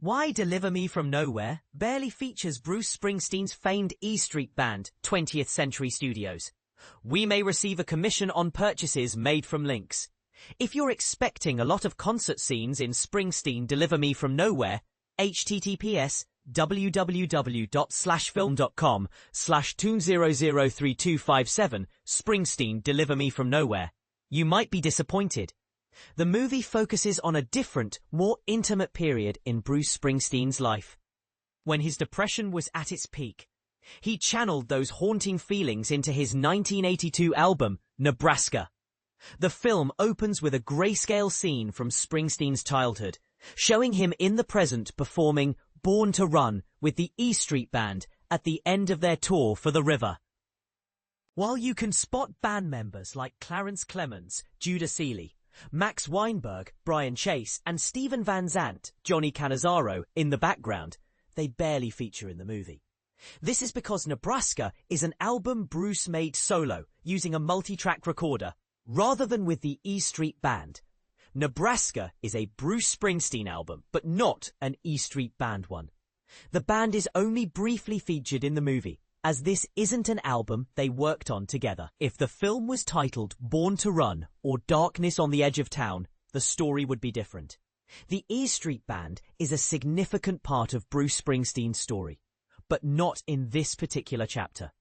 Why Deliver Me From Nowhere barely features Bruce Springsteen's famed E Street Band, 20th Century Studios. We may receive a commission on purchases made from links. If you're expecting a lot of concert scenes in Springsteen Deliver Me From Nowhere, https www.film.com/tune003257 Springsteen Deliver Me From Nowhere. You might be disappointed. The movie focuses on a different, more intimate period in Bruce Springsteen's life. When his depression was at its peak, he channeled those haunting feelings into his 1982 album, Nebraska. The film opens with a grayscale scene from Springsteen's childhood, showing him in the present performing Born to Run with the E Street Band at the end of their tour for the river. While you can spot band members like Clarence Clemens, Judah Seeley, Max Weinberg, Brian Chase, and Steven Van Zandt, Johnny Cannizzaro, in the background, they barely feature in the movie. This is because Nebraska is an album Bruce made solo, using a multi-track recorder, rather than with the E Street Band. Nebraska is a Bruce Springsteen album, but not an E Street Band one. The band is only briefly featured in the movie, as this isn't an album they worked on together. If the film was titled Born to Run or Darkness on the Edge of Town, the story would be different. The E Street Band is a significant part of Bruce Springsteen's story, but not in this particular chapter.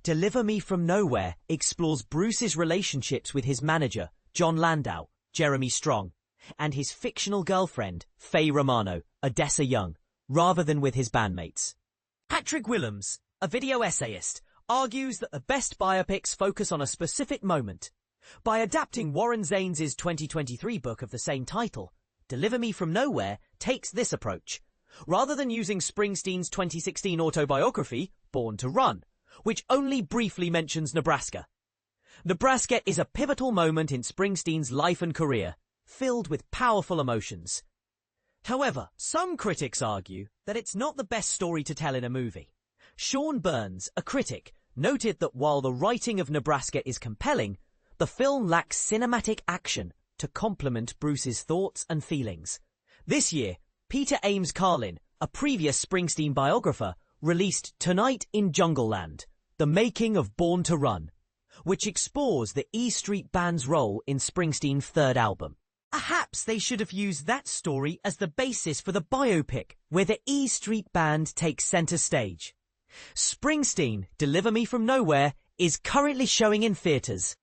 Deliver Me From Nowhere explores Bruce's relationships with his manager, Jon Landau, Jeremy Strong, and his fictional girlfriend, Faye Romano, Odessa Young, rather than with his bandmates. Patrick Willems, a video essayist, argues that the best biopics focus on a specific moment. By adapting Warren Zaines's 2023 book of the same title, Deliver Me From Nowhere takes this approach, rather than using Springsteen's 2016 autobiography, Born to Run, which only briefly mentions Nebraska. Nebraska is a pivotal moment in Springsteen's life and career, filled with powerful emotions. However, some critics argue that it's not the best story to tell in a movie. Sean Burns, a critic, noted that while the writing of Nebraska is compelling, the film lacks cinematic action to complement Bruce's thoughts and feelings. This year, Peter Ames Carlin, a previous Springsteen biographer, released Tonight in Jungleland, The Making of Born to Run, which explores the E Street Band's role in Springsteen's third album. Perhaps they should have used that story as the basis for the biopic, where the E Street Band takes center stage. Springsteen, Deliver Me From Nowhere, is currently showing in theaters.